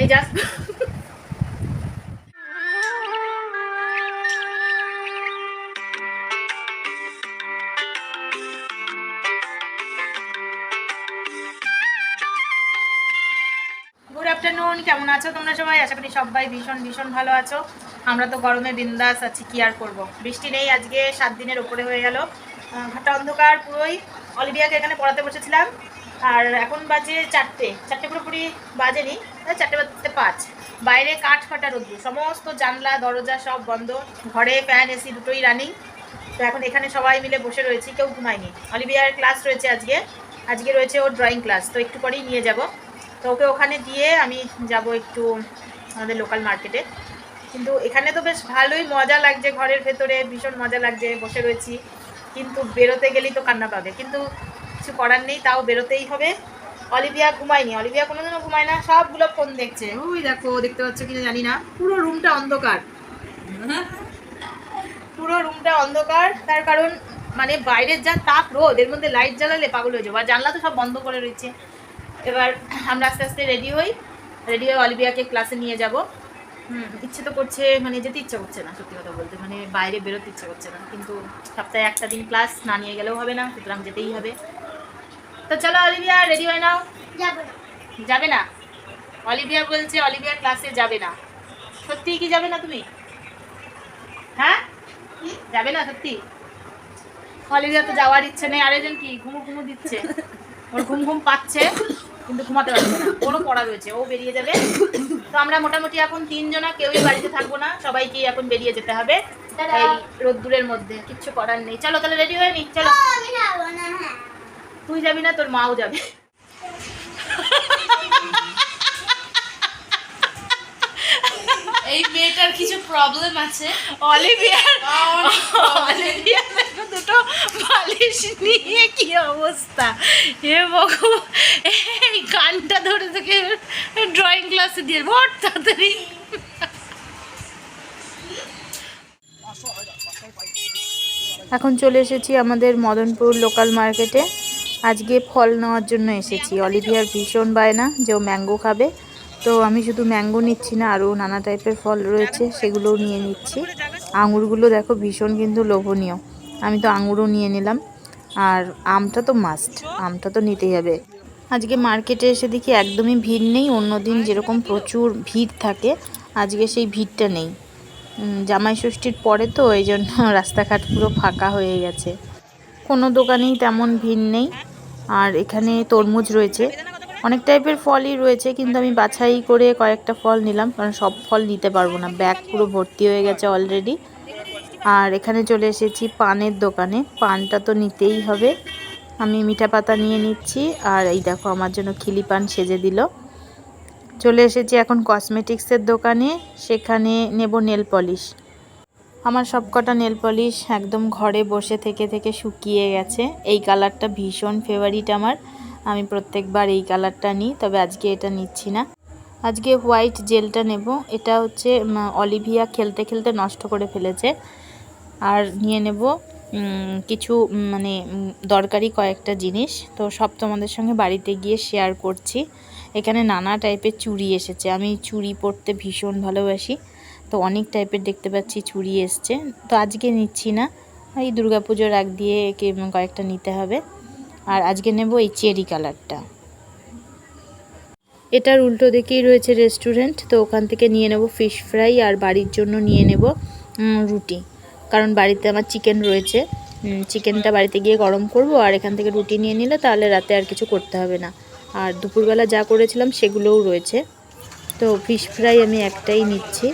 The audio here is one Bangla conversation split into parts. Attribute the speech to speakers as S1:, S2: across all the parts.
S1: এই জাস্ট গুড আফটারনুন, কেমন আছো তোমরা সবাই? আশা করি সবাই ভীষণ ভীষণ ভালো আছো। আমরা তো গরমে বিন্দাস আছি, কি আর করবো। বৃষ্টি নেই, আজকে 7 দিনের উপরে হয়ে গেল। ঘাটটা অন্ধকার পুরোই। অলিভিয়াকে এখানে পড়াতে বসেছিলাম, আর এখন বাজে 4টে পুরোপুরি বাজেনি, 4:05। বাইরে কাঠ ফাটা রোদ্দুর, সমস্ত জানলা দরজা সব বন্ধ, ঘরে ফ্যান এসি দুটোই রানিং। তো এখন এখানে সবাই মিলে বসে রয়েছি, কেউ ঘুমায়নি। অলিভিয়ার ক্লাস রয়েছে আজকে রয়েছে ওর ড্রয়িং ক্লাস, তো একটু পরেই নিয়ে যাব। তো ওকে ওখানে দিয়ে আমি যাব একটু আমাদের লোকাল মার্কেটে। কিন্তু এখানে তো বেশ ভালোই মজা লাগছে, ঘরের ভেতরে ভীষণ মজা লাগছে, বসে রয়েছি। কিন্তু বেরোতে গেলেই তো কান্না পাবে, কিন্তু কিছু করার নেই, তাও বেরোতেই হবে। অলিভিয়া ঘুমায়নি, অলিভিয়া কোনোদিনও ঘুমায় না, সবগুলো ফোন দেখছে। ওই দেখো, দেখতে পাচ্ছ কিনা জানি না, পুরো রুমটা অন্ধকার, পুরো রুমটা অন্ধকার। তার কারণ মানে বাইরের যা তাপ রোদ, এর মধ্যে লাইট জ্বালালে পাগল হয়ে যাবো। আর জানলা তো সব বন্ধ করে রয়েছে। এবার আমরা আস্তে আস্তে রেডি হয়ে অলিভিয়াকে ক্লাসে নিয়ে যাব। ইচ্ছে তো করছে, মানে যেতে ইচ্ছে করছে না, সত্যি কথা বলতে, মানে বাইরে বেরোতে ইচ্ছে করছে না। কিন্তু সপ্তাহে একটা দিন ক্লাস না নিয়ে গেলেও হবে না, সুতরাং যেতেই হবে। তো চলো অলিভিয়া, রেডি হয়ে নাও। যাবে না? অলিভিয়া বলছে অলিভিয়া ক্লাসে যাবে না। সত্যিই কি যাবে না তুমি? হ্যাঁ, যাবে না সত্যি? অলিভিয়া তো যাওয়ার ইচ্ছে নেই। আরেকজন কি ঘুমু দিচ্ছে, ওর ঘুম পাচ্ছে, কিন্তু ঘুমাতে পারছে না, ওরও পড়া রয়েছে, ও বেরিয়ে যাবে। তো আমরা মোটামুটি এখন 3 জনা, কেউই বাড়িতে থাকবো না, সবাইকেই এখন বেরিয়ে যেতে হবে এই রোদ্দুরের মধ্যে। কিচ্ছু করার নেই, চলো তাহলে রেডি হয়ে নি। চলো। তুই যাবি না, তোর মাও যাবে।
S2: এই মেয়েটার কিছু প্রবলেম আছে।
S1: অলিভিয়া দুটো বালিশ নিয়ে কি অবস্থা, হে ভগবান। এই গানটা ধরে থেকে ড্রয়িং ক্লাসে দিয়ে ভোট তাড়াতাড়ি। এখন চলে এসেছি আমাদের মদনপুর লোকাল মার্কেটে। আজকে ফল নেওয়ার জন্য এসেছি। অলিভিয়ার ভীষণ বায়না যে ও ম্যাঙ্গো খাবে, তো আমি শুধু ম্যাঙ্গো নিচ্ছি না, আরও নানা টাইপের ফল রয়েছে, সেগুলোও নিয়ে নিচ্ছি। আঙুরগুলো দেখো ভীষণ কিন্তু লোভনীয়, আমি তো আঙুরও নিয়ে নিলাম। আর আমটা তো মাস্ট, আমটা তো নিতেই হবে। আজকে মার্কেটে এসে দেখি একদমই ভিড় নেই। অন্যদিন যেরকম প্রচুর ভিড় থাকে, আজকে সেই ভিড়টা নেই। জামাই ষষ্ঠীর পরে তো এই জন্য রাস্তাঘাট পুরো ফাঁকা হয়ে গেছে, কোনো দোকানেই তেমন ভিড় নেই। আর এখানে তরমুজ রয়েছে, অনেক টাইপের ফলই রয়েছে, কিন্তু আমি বাছাই করে কয়েকটা ফল নিলাম, কারণ সব ফল নিতে পারবো না, ব্যাগ পুরো ভর্তি হয়ে গেছে অলরেডি। আর এখানে চলে এসেছি পানের দোকানে, পানটা তো নিতেই হবে। আমি মিঠা পাতা নিয়ে নিচ্ছি, আর এই দেখো আমার জন্য খিলি পান সেজে দিল। চলে এসেছি এখন কসমেটিক্সের দোকানে, সেখানে নেব নেল পলিশ। আমার সবকটা নেল পলিশ একদম ঘরে বসে থেকে থেকে শুকিয়ে গেছে। এই কালারটা ভীষণ ফেভারিট আমার, আমি প্রত্যেকবার এই কালারটা নিই, তবে আজকে এটা নিচ্ছি না। আজকে হোয়াইট জেলটা নেব, এটা হচ্ছে অলিভিয়া খেলতে খেলতে নষ্ট করে ফেলেছে। আর নিয়ে নেব কিছু মানে দরকারি কয়েকটা জিনিস, তো সব তোমাদের সঙ্গে বাড়িতে গিয়ে শেয়ার করছি। এখানে নানা টাইপের চুড়ি এসেছে, আমি চুড়ি পরতে ভীষণ ভালোবাসি, তো অনেক টাইপের দেখতে পাচ্ছি চুড়ি এসছে, তো আজকে নিচ্ছি না, এই দুর্গাপুজোর আগ দিয়ে কয়েকটা নিতে হবে। আর আজকে নেব এই চেরি কালারটা। এটার উল্টো দিকেই রয়েছে রেস্টুরেন্ট, তো ওখান থেকে নিয়ে নেব ফিশ ফ্রাই, আর বাড়ির জন্য নিয়ে নেব রুটি, কারণ বাড়িতে আমার চিকেন রয়েছে। চিকেনটা বাড়িতে গিয়ে গরম করব, আর এখান থেকে রুটি নিয়ে নিলে তাহলে রাতে আর কিছু করতে হবে না। আর দুপুরবেলা যা করেছিলাম সেগুলোও রয়েছে, তো ফিশ ফ্রাই আমি একটাই নিচ্ছি।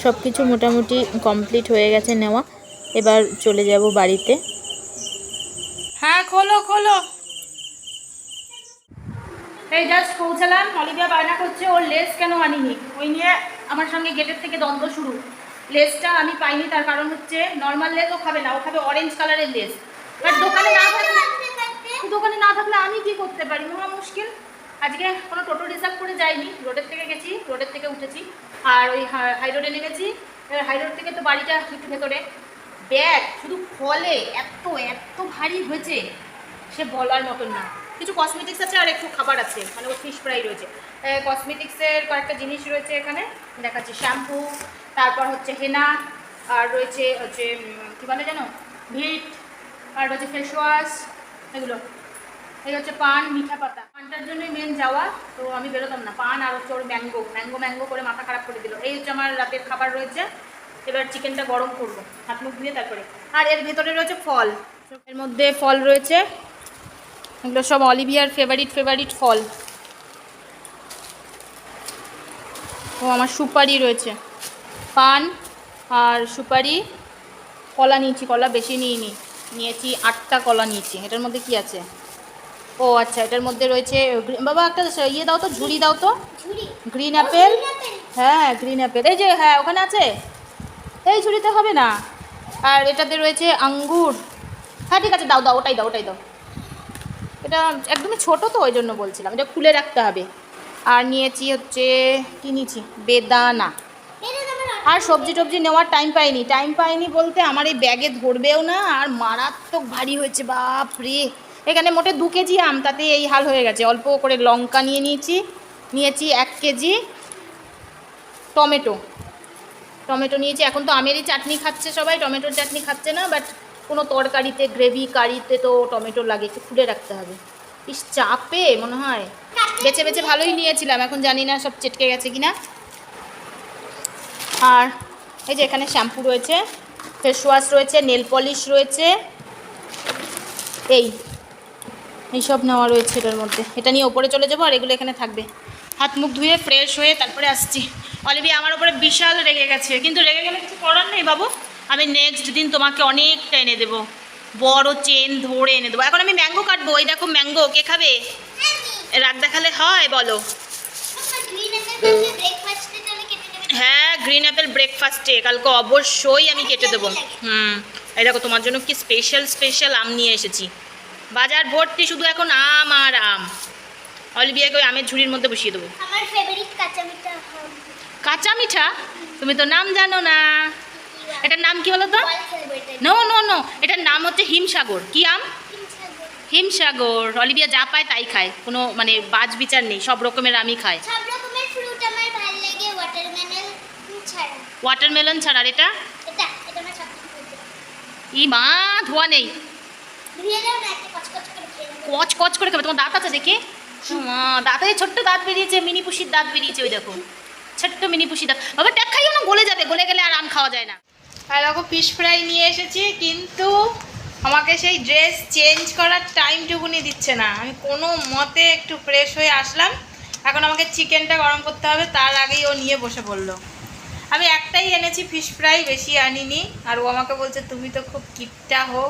S1: সব কিছু মোটামুটি কমপ্লিট হয়ে গেছে নেওয়া, এবার চলে যাব বাড়িতে।
S2: হ্যাঁ, খোলো খোলো।
S1: এই জাস্ট পৌঁছালাম, অলিভিয়া বায়না করছে ওর লেস কেন আনিনি, ওই নিয়ে আমার সঙ্গে গেটের থেকে দ্বন্দ্ব শুরু। লেসটা আমি পাইনি, তার কারণ হচ্ছে নর্মাল লেস ও খাবে না, ও খাবে অরেঞ্জ কালারের লেস। বাট দোকানে না থাকলে আমি কি করতে পারি, মহা মুশকিল। আজকে কোনো টোটো রিজার্ভ করে যাইনি, রোডের থেকে গেছি, রোডের থেকে উঠেছি, আর ওই হাই রোডে নেমেছি। হাই রোড থেকে তো বাড়িটা একটু ভেতরে। ব্যাগ শুধু ফলে এত এত ভারী হয়েছে, সে বলার মতন না। কিছু কসমেটিক্স আছে আর একটু খাবার আছে, মানে ও ফিশ ফ্রাই রয়েছে। কসমেটিক্সের কয়েকটা জিনিস রয়েছে এখানে দেখাচ্ছি, শ্যাম্পু, তারপর হচ্ছে হেনা, আর রয়েছে হচ্ছে কী বলে জানো, ভিট, আর হচ্ছে ফেস ওয়াশ, এগুলো। এই হচ্ছে পান, মিঠা পাতা। পানটার জন্যই মেন যাওয়া, তো আমি বেরোতাম না। পান আর হচ্ছে ওর ম্যাঙ্গো ম্যাঙ্গো ম্যাঙ্গো করে মাথা খারাপ করে দিল। এই হচ্ছে আমার রাতের খাবার রয়েছে। এবার চিকেনটা গরম করবো হাত মুখ ধুয়ে তারপরে। আর এর ভেতরে রয়েছে ফল, এর মধ্যে ফল রয়েছে, এগুলো সব অলিভিয়ার ফেভারিট ফল। ও আমার সুপারি রয়েছে, পান আর সুপারি। কলা নিয়েছি, কলা বেশি নিয়েছি 8টা কলা নিয়েছি। এটার মধ্যে কি আছে? ও আচ্ছা, এটার মধ্যে রয়েছে বাবা একটা ইয়ে দাও তো, ঝুড়ি দাও তো, গ্রিন অ্যাপেল। হ্যাঁ গ্রিন অ্যাপেল, এই যে হ্যাঁ ওখানে আছে, এই ঝুড়িতে হবে না। আর এটাতে রয়েছে আঙ্গুর। হ্যাঁ ঠিক আছে, দাও দাও, ওটাই দাও ওটাই দাও। এটা একদমই ছোটো তো, ওই জন্য বলছিলাম এটা খুলে রাখতে হবে। আর নিয়েছি হচ্ছে কী নিয়েছি, বেদানা। আর সবজি টবজি নেওয়ার টাইম পাইনি বলতে আমার এই ব্যাগে ধরবেও না, আর মারাত্মক ভারী হয়েছে বাপ রে। এখানে মোটে 2 কেজি আম, তাতে এই হাল হয়ে গেছে। অল্প করে লঙ্কা নিয়েছি 1 কেজি, টমেটো নিয়েছি। এখন তো আমেরই চাটনি খাচ্ছে সবাই, টমেটোর চাটনি খাচ্ছে না, বাট কোনো তরকারিতে, গ্রেভি কারিতে তো টমেটো লাগে, একটু খুলে রাখতে হবে। ইস চাপে মনে হয়, বেছে বেছে ভালোই নিয়েছিলাম, এখন জানি না সব চেটকে গেছে কিনা। আর এই যে এখানে শ্যাম্পু রয়েছে, ফেস ওয়াশ রয়েছে, নেল পলিশ রয়েছে, এইসব নেওয়া রয়েছে এটার মধ্যে। এটা নিয়ে ওপরে চলে যাবো, আর এগুলো এখানে থাকবে। হাত মুখ ধুয়ে ফ্রেশ হয়ে তারপরে আসছি। অলিভিয়া আমার ওপরে বিশাল রেগে গেছে, কিন্তু রেগে গেলে কিছু করার নেই বাবু। আমি নেক্সট দিন তোমাকে অনেকটা এনে দেবো, বড় চেন ধরে এনে দেবো। এখন আমি ম্যাঙ্গো কাটবো, এই দেখো ম্যাঙ্গো, কে খাবে? রাগ দেখালে হয় বলো? হ্যাঁ গ্রিন অ্যাপেল ব্রেকফাস্টে কালকে অবশ্যই আমি কেটে দেবো। এই দেখো তোমার জন্য কি স্পেশাল আম নিয়ে এসেছি। বাজার ভর্তি শুধু এখন আম আর আম। অলিভিয়াকে ওই আমের ঝুড়ির মধ্যে বসিয়ে দেবো।
S3: আমার ফেভারিট
S1: কাঁচা মিঠা? তুমি তো নাম জানো না। এটার নাম কি বলো তো? নো নো নো, এটার নাম হচ্ছে হিমসাগর। কি আম? হিমসাগর। অলিভিয়া যা পায় তাই খায়, কোনো মানে বাজ বিচার নেই, সব রকমের আমই খায়।
S3: সব রকমের ফ্রুট আমার ভালো লাগে,
S1: ওয়াটারমেলন ছাড়া। আর এটা
S3: এটা আমার সবথেকে ফেভারিট।
S1: ই মা, ধোয়া নেই,
S3: ধুয়ে দাও না, একটা কচকচ করে খেয়ে নেবো।
S1: কচ করে খাবে। তোমার দাঁত আছে দেখে? দাঁতে ছোট্ট দাঁত বেরিয়েছে, মিনি পুষির দাঁত বেরিয়েছে, ওই দেখো ছোট্ট মিনি পুষির দাঁত। বাবা ট্যাক খাইও না, গলে যাবে, গলে গেলে আর আম খাওয়া যায় না। আর দেখো ফিশ ফ্রাই নিয়ে এসেছি, কিন্তু আমাকে সেই ড্রেস চেঞ্জ করার টাইমটুকুনি দিচ্ছে না। আমি কোনো মতে একটু ফ্রেশ হয়ে আসলাম, এখন আমাকে চিকেনটা গরম করতে হবে, তার আগেই ও নিয়ে বসে পড়লো। আমি একটাই এনেছি ফিশ ফ্রাই, বেশি আনিনি। আর ও আমাকে বলছে তুমি তো খুব কিপটা হো।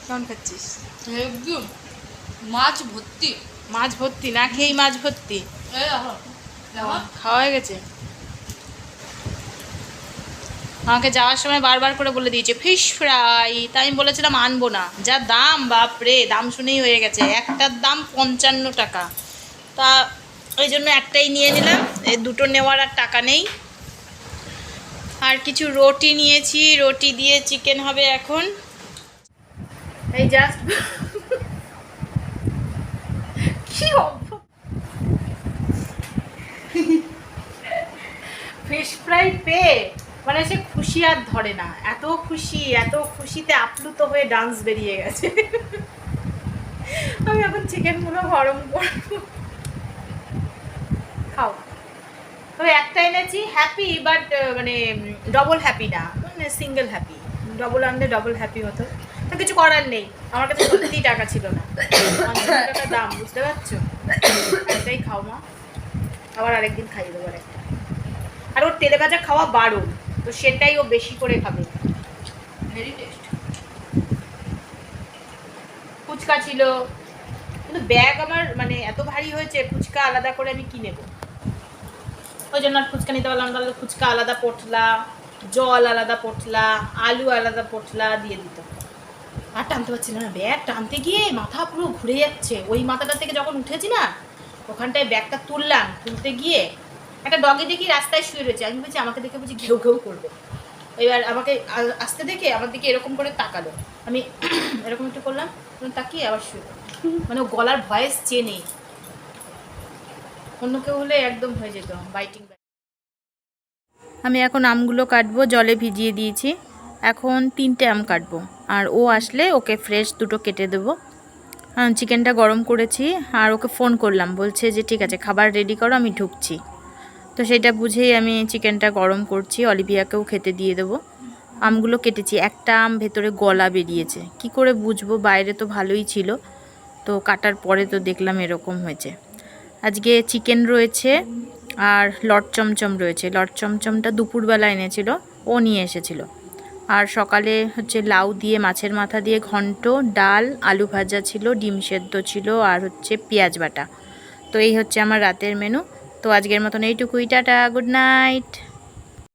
S1: কেমন খাচ্ছিস?
S2: একদম মাছ ভর্তি
S1: না খেয়েই মাছ ভর্তি। খাওয়া হয়ে গেছে। আমাকে যাওয়ার সময় বারবার করে বলে দিয়েছে ফিশ ফ্রাই, তাই আমি বলেছিলাম আনবো না। যা দাম, বাপরে, দাম শুনেই হয়ে গেছে। একটার দাম 55 টাকা, তা ওই জন্য একটাই নিয়ে নিলাম। এই দুটো নেওয়ার আর টাকা নেই। আর কিছু রুটি নিয়েছি, রুটি দিয়ে চিকেন হবে এখন। এই জাস্ট কি ফিশ ফ্রাই পেয়ে মানে সে খুশি আর ধরে না, এত খুশিতে আপ্লুত হয়ে ডান্স বেরিয়ে গেছে। আমি এখন চিকেনগুলো গরম করবো। খাও। তবে একটা এনেছি হ্যাপি, বাট মানে ডবল হ্যাপি না, মানে সিঙ্গেল হ্যাপি। ডবল আনলে ডবল হ্যাপি হতো, তো কিছু করার নেই। আমার কাছে সত্যি টাকা ছিল না, 50 টাকা দাম, বুঝতে পারছো? একটাই খাও মা, আবার আরেকদিন খাইয়ে দেবো একটা। আর ওর তেলে ভাজা খাওয়া বারণ, তো সেটাই ও বেশি করে খাবে।
S2: Very test.
S1: ফুচকা ছিল, কিন্তু ব্যাগ আমার মানে এত ভারী হয়েছে, ফুচকা আলাদা করে আমি কি নেবো, ওই জন্য আর ফুচকা নিতে পারলাম। তাহলে ফুচকা আলাদা পোটলা, জল আলাদা পোটলা, আলু আলাদা পোটলা দিয়ে দিত। আর টানতে পারছি না, ব্যাগ টানতে গিয়ে মাথা পুরো ঘুরে যাচ্ছে। ওই মাথাটা থেকে যখন উঠেছি না, ওখানটায় ব্যাগটা তুলতে গিয়ে একটা ডগি দেখি রাস্তায় শুয়ে রয়েছে। আমি বলছি, আমাকে দেখে বুঝি ঘেউ ঘেউ করবে। এবার আমাকে আসতে দেখে আমার দিকে এরকম করে তাকালো, আমি এরকম একটু করলাম, তাকিয়ে আবার শুয়ে মানে ও গলার ভয়েস চেনে, অন্য কেউ হলে একদম হয়ে যেত বাইটিং। আমি এখন আমগুলো কাটবো, জলে ভিজিয়ে দিয়েছি। এখন 3টে আম কাটবো, আর ও আসলে ওকে ফ্রেশ দুটো কেটে দেবো। চিকেনটা গরম করেছি আর ওকে ফোন করলাম, বলছে যে ঠিক আছে খাবার রেডি করো, আমি ঢুকছি। তো সেটা বুঝেই আমি চিকেনটা গরম করছি, অলিভিয়াকেও খেতে দিয়ে দেবো। আমগুলো কেটেছি, একটা আম ভেতরে গলা বেরিয়েছে, কি করে বুঝবো, বাইরে তো ভালোই ছিল, তো কাটার পরে তো দেখলাম এরকম হয়েছে। আজকে চিকেন রয়েছে আর লট চমচম রয়েছে। লট চমচমটা দুপুরবেলা এনেছিল, ও নিয়ে এসেছিল। আর সকালে হচ্ছে লাউ দিয়ে মাছের মাথা দিয়ে ঘন্ট, ডাল, আলু ভাজা ছিল, ডিম সেদ্ধ ছিল, আর হচ্ছে পেঁয়াজ বাটা। তো এই হচ্ছে আমার রাতের মেনু। তো আজকের মতন এইটুকুই, টাটা, গুড নাইট।